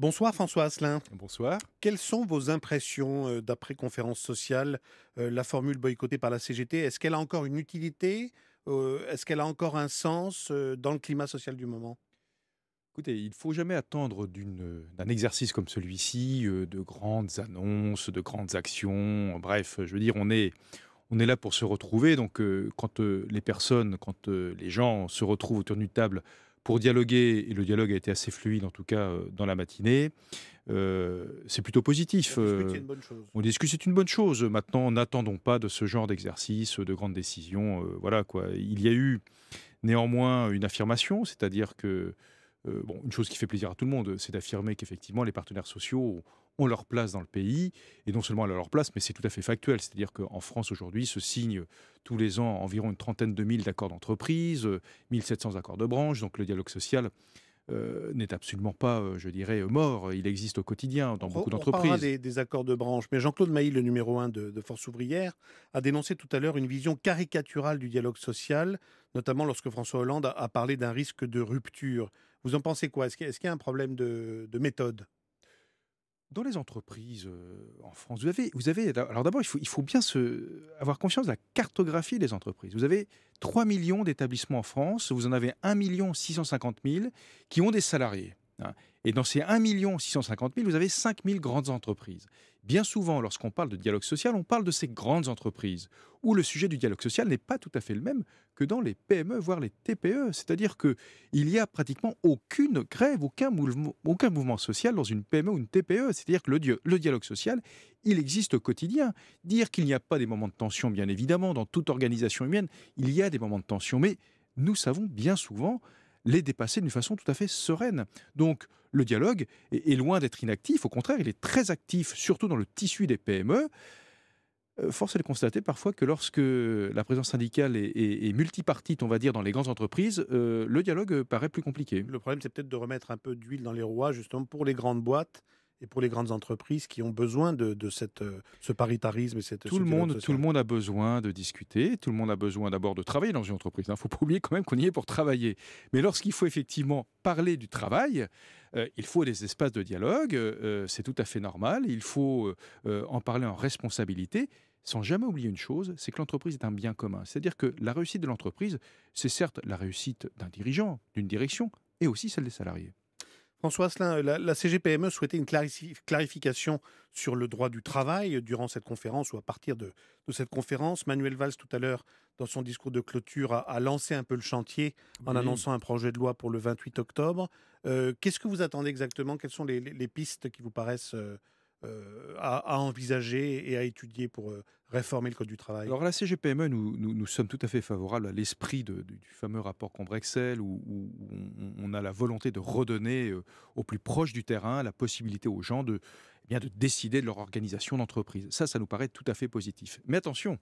Bonsoir François Asselin. Bonsoir. Quelles sont vos impressions d'après conférence sociale, la formule boycottée par la CGT, est-ce qu'elle a encore une utilité? Est-ce qu'elle a encore un sens dans le climat social du moment? Écoutez, il ne faut jamais attendre d'un exercice comme celui-ci, de grandes annonces, de grandes actions. Bref, je veux dire, on est là pour se retrouver. Donc, quand les gens se retrouvent autour d'une table pour dialoguer, et le dialogue a été assez fluide, en tout cas dans la matinée, c'est plutôt On positif. discute, c'est une bonne chose. On discute, c'est une bonne chose. Maintenant, n'attendons pas de ce genre d'exercice, de grandes décisions. Voilà quoi. Il y a eu néanmoins une affirmation, c'est-à-dire que bon, une chose qui fait plaisir à tout le monde, c'est d'affirmer qu'effectivement les partenaires sociaux ont leur place dans le pays, et non seulement leur place, mais c'est tout à fait factuel. C'est-à-dire qu'en France aujourd'hui se signent tous les ans environ une trentaine de mille d'accords d'entreprise, 1700 accords de branche, donc le dialogue social n'est absolument pas, je dirais, mort. Il existe au quotidien dans beaucoup On reparlera d'entreprises. des accords de branche, mais Jean-Claude Mailly, le numéro un de Force ouvrière, a dénoncé tout à l'heure une vision caricaturale du dialogue social, notamment lorsque François Hollande a parlé d'un risque de rupture. Vous en pensez quoi? Est-ce qu'il y a un problème de méthode? Dans les entreprises, en France, vous avez alors d'abord, il faut bien avoir conscience de la cartographie des entreprises. Vous avez 3 millions d'établissements en France, vous en avez 1 650 000 qui ont des salariés, hein, et dans ces 1 650 000, vous avez 5 000 grandes entreprises. Bien souvent, lorsqu'on parle de dialogue social, on parle de ces grandes entreprises, où le sujet du dialogue social n'est pas tout à fait le même que dans les PME, voire les TPE. C'est-à-dire qu'il y a pratiquement aucune grève, aucun mouvement social dans une PME ou une TPE. C'est-à-dire que le dialogue social, il existe au quotidien. Dire qu'il n'y a pas des moments de tension, bien évidemment, dans toute organisation humaine, il y a des moments de tension, mais nous savons bien souvent les dépasser d'une façon tout à fait sereine. Donc, le dialogue est loin d'être inactif, au contraire, il est très actif, surtout dans le tissu des PME. Force est de constater parfois que lorsque la présence syndicale est multipartite, on va dire, dans les grandes entreprises, le dialogue paraît plus compliqué. Le problème, c'est peut-être de remettre un peu d'huile dans les rouages, justement, pour les grandes boîtes et pour les grandes entreprises qui ont besoin de ce paritarisme et Tout ce le dialogue monde, tout le social. monde a besoin de discuter, tout le monde a besoin d'abord de travailler dans une entreprise. Il ne faut pas oublier quand même qu'on y est pour travailler. Mais lorsqu'il faut effectivement parler du travail, il faut des espaces de dialogue, c'est tout à fait normal. Il faut en parler en responsabilité, sans jamais oublier une chose, c'est que l'entreprise est un bien commun. C'est-à-dire que la réussite de l'entreprise, c'est certes la réussite d'un dirigeant, d'une direction, et aussi celle des salariés. François Asselin, la CGPME souhaitait une clarification sur le droit du travail durant cette conférence ou à partir de cette conférence. Manuel Valls, tout à l'heure, dans son discours de clôture, a lancé un peu le chantier en Oui. annonçant un projet de loi pour le 28 octobre. Qu'est-ce que vous attendez exactement? Quelles sont les pistes qui vous paraissent à envisager et à étudier pour réformer le Code du travail? Alors à la CGPME, nous sommes tout à fait favorables à l'esprit du fameux rapport Combrexel, où on a la volonté de redonner au plus proche du terrain la possibilité aux gens de décider de leur organisation d'entreprise. Ça nous paraît tout à fait positif. Mais attention,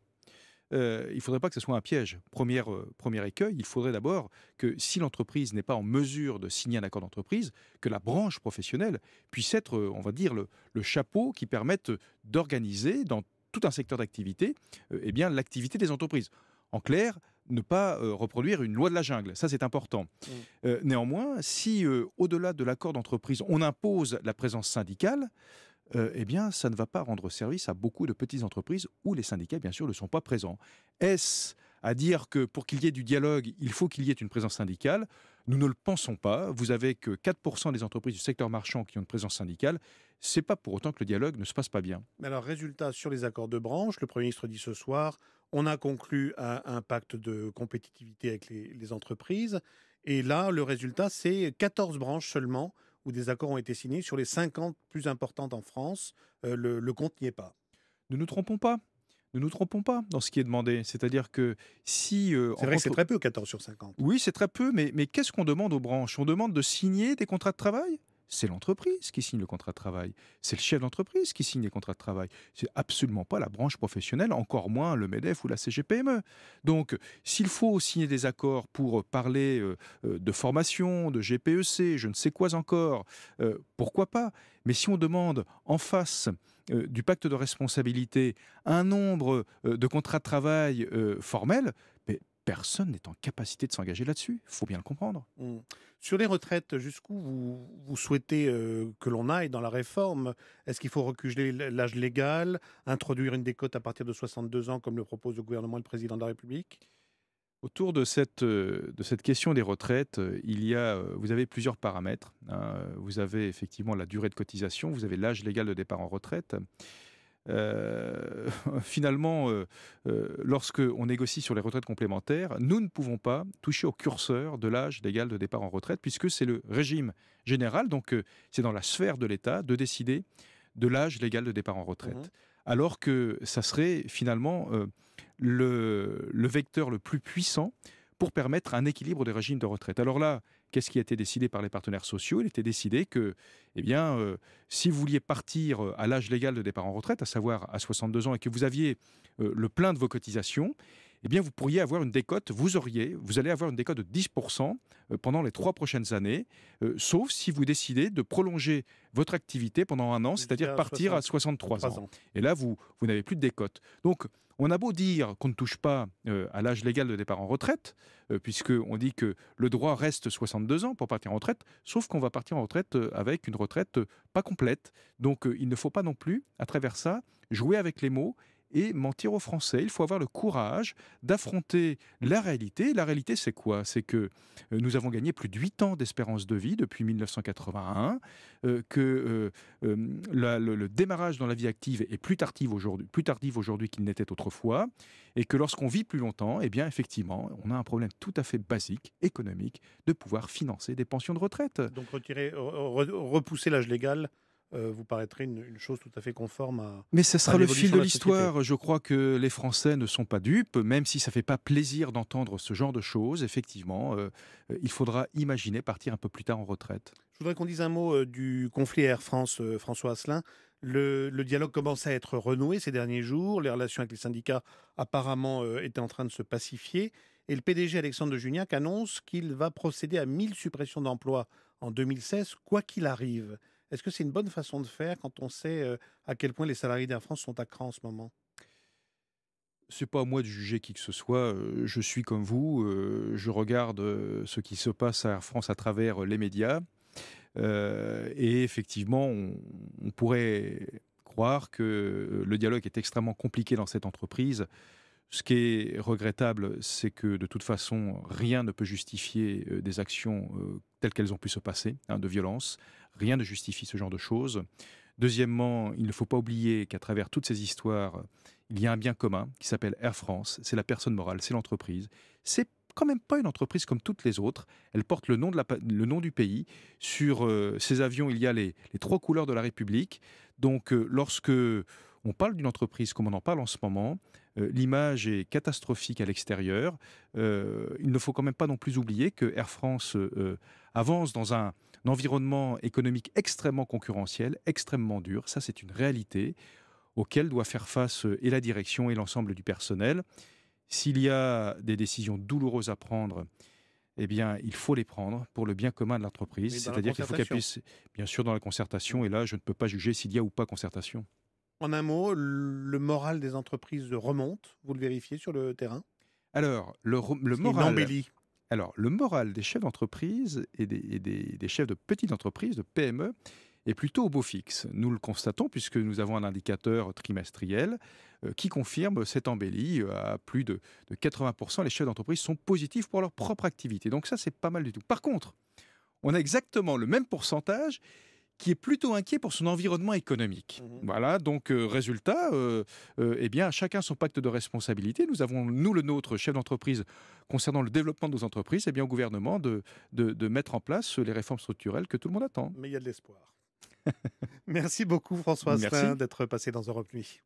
il ne faudrait pas que ce soit un piège. Premier écueil, il faudrait d'abord que si l'entreprise n'est pas en mesure de signer un accord d'entreprise, que la branche professionnelle puisse être, on va dire, le chapeau qui permette d'organiser dans tout un secteur d'activité eh bien, l'activité des entreprises. En clair, ne pas reproduire une loi de la jungle, ça c'est important. Mm. Néanmoins, si au-delà de l'accord d'entreprise, on impose la présence syndicale, eh bien, ça ne va pas rendre service à beaucoup de petites entreprises où les syndicats, bien sûr, ne sont pas présents. Est-ce à dire que pour qu'il y ait du dialogue, il faut qu'il y ait une présence syndicale? Nous ne le pensons pas. Vous avez que 4% des entreprises du secteur marchand qui ont une présence syndicale. C'est pas pour autant que le dialogue ne se passe pas bien. Mais alors, résultat, sur les accords de branche, le Premier ministre dit ce soir, on a conclu un pacte de compétitivité avec les entreprises. Et là, le résultat, c'est 14 branches seulement où des accords ont été signés sur les 50 plus importantes en France. Le compte n'y est pas. Ne nous trompons pas. Ne nous trompons pas dans ce qui est demandé. C'est-à-dire que si C'est vrai que c'est très peu, 14 sur 50. oui, c'est très peu, mais qu'est-ce qu'on demande aux branches? On demande de signer des contrats de travail? C'est l'entreprise qui signe le contrat de travail. C'est le chef d'entreprise qui signe les contrats de travail. C'est absolument pas la branche professionnelle, encore moins le MEDEF ou la CGPME. Donc, s'il faut signer des accords pour parler de formation, de GPEC, je ne sais quoi encore, pourquoi pas? Mais si on demande en face du pacte de responsabilité un nombre de contrats de travail formels, personne n'est en capacité de s'engager là-dessus. Il faut bien le comprendre. Mmh. Sur les retraites, jusqu'où vous souhaitez que l'on aille dans la réforme? Est-ce qu'il faut reculer l'âge légal, introduire une décote à partir de 62 ans, comme le propose le gouvernement et le président de la République? Autour de cette question des retraites, vous avez plusieurs paramètres, hein. Vous avez effectivement la durée de cotisation, vous avez l'âge légal de départ en retraite. Heu, Finalement, lorsque on négocie sur les retraites complémentaires, nous ne pouvons pas toucher au curseur de l'âge légal de départ en retraite puisque c'est le régime général, donc c'est dans la sphère de l'État de décider de l'âge légal de départ en Mmh. retraite. Alors que ça serait finalement, le vecteur le plus puissant pour permettre un équilibre des régimes de retraite. Alors là, qu'est-ce qui a été décidé par les partenaires sociaux? Il était décidé que, eh bien, si vous vouliez partir, à l'âge légal de départ en retraite, à savoir à 62 ans et que vous aviez, le plein de vos cotisations, eh bien, vous pourriez avoir une décote, vous allez avoir une décote de 10 pendant les 3 prochaines années, sauf si vous décidez de prolonger votre activité pendant 1 an, c'est-à-dire Jusqu'à partir à 63 63 ans. ans. Et là, vous n'avez plus de décote. Donc, on a beau dire qu'on ne touche pas, à l'âge légal de départ en retraite, puisqu'on dit que le droit reste 62 ans pour partir en retraite, sauf qu'on va partir en retraite, avec une retraite, pas complète. Donc, il ne faut pas non plus, à travers ça, jouer avec les mots et mentir aux Français. Il faut avoir le courage d'affronter la réalité. La réalité, c'est quoi? C'est que nous avons gagné plus de 8 ans d'espérance de vie depuis 1981, que le démarrage dans la vie active est plus tardif aujourd'hui qu'il n'était autrefois, et que lorsqu'on vit plus longtemps, eh bien, effectivement, on a un problème tout à fait basique, économique, de pouvoir financer des pensions de retraite. Donc repousser l'âge légal, vous paraîtrait une chose tout à fait conforme Mais ce à sera le fil l'évolution de de la société. l'histoire. Je crois que les Français ne sont pas dupes, même si ça ne fait pas plaisir d'entendre ce genre de choses. Effectivement, il faudra imaginer partir un peu plus tard en retraite. Je voudrais qu'on dise un mot du conflit Air France, François Asselin. Le dialogue commence à être renoué ces derniers jours. Les relations avec les syndicats apparemment étaient en train de se pacifier. Et le PDG Alexandre de Juniac annonce qu'il va procéder à 1000 suppressions d'emplois en 2016, quoi qu'il arrive. Est-ce que c'est une bonne façon de faire quand on sait à quel point les salariés d'Air France sont à cran en ce moment? C'est pas à moi de juger qui que ce soit. Je suis comme vous. Je regarde ce qui se passe à Air France à travers les médias. Et effectivement, on pourrait croire que le dialogue est extrêmement compliqué dans cette entreprise. Ce qui est regrettable, c'est que de toute façon, rien ne peut justifier des actions telles qu'elles ont pu se passer, hein, de violence. Rien ne justifie ce genre de choses. Deuxièmement, il ne faut pas oublier qu'à travers toutes ces histoires, il y a un bien commun qui s'appelle Air France. C'est la personne morale, c'est l'entreprise. C'est quand même pas une entreprise comme toutes les autres. Elle porte le nom, le nom du pays. Sur ces avions, il y a les 3 couleurs de la République. Donc, lorsque on parle d'une entreprise comme on en parle en ce moment, l'image est catastrophique à l'extérieur. Il ne faut quand même pas non plus oublier que Air France avance dans un environnement économique extrêmement concurrentiel, extrêmement dur. Ça, c'est une réalité auquel doit faire face et la direction et l'ensemble du personnel. S'il y a des décisions douloureuses à prendre, eh bien, il faut les prendre pour le bien commun de l'entreprise. Mais dans la C'est-à-dire qu'il faut qu'elle concertation. puisse, bien sûr, dans la concertation, et là, je ne peux pas juger s'il y a ou pas concertation. En un mot, le moral des entreprises remonte, vous le vérifiez sur le terrain? Alors, le C'est une moral. embellie. Alors, le moral des chefs d'entreprise et des chefs de petites entreprises, de PME, est plutôt au beau fixe. Nous le constatons puisque nous avons un indicateur trimestriel qui confirme cette embellie à plus de 80%. Les chefs d'entreprise sont positifs pour leur propre activité. Donc ça, c'est pas mal du tout. Par contre, on a exactement le même pourcentage qui est plutôt inquiet pour son environnement économique. Mmh. Voilà, donc résultat, eh bien, chacun son pacte de responsabilité. Nous avons, nous, le nôtre, chef d'entreprise, concernant le développement de nos entreprises, eh bien, au gouvernement de mettre en place les réformes structurelles que tout le monde attend. Mais il y a de l'espoir. Merci beaucoup François Asselin Merci. d'être passé dans Europe Nuit.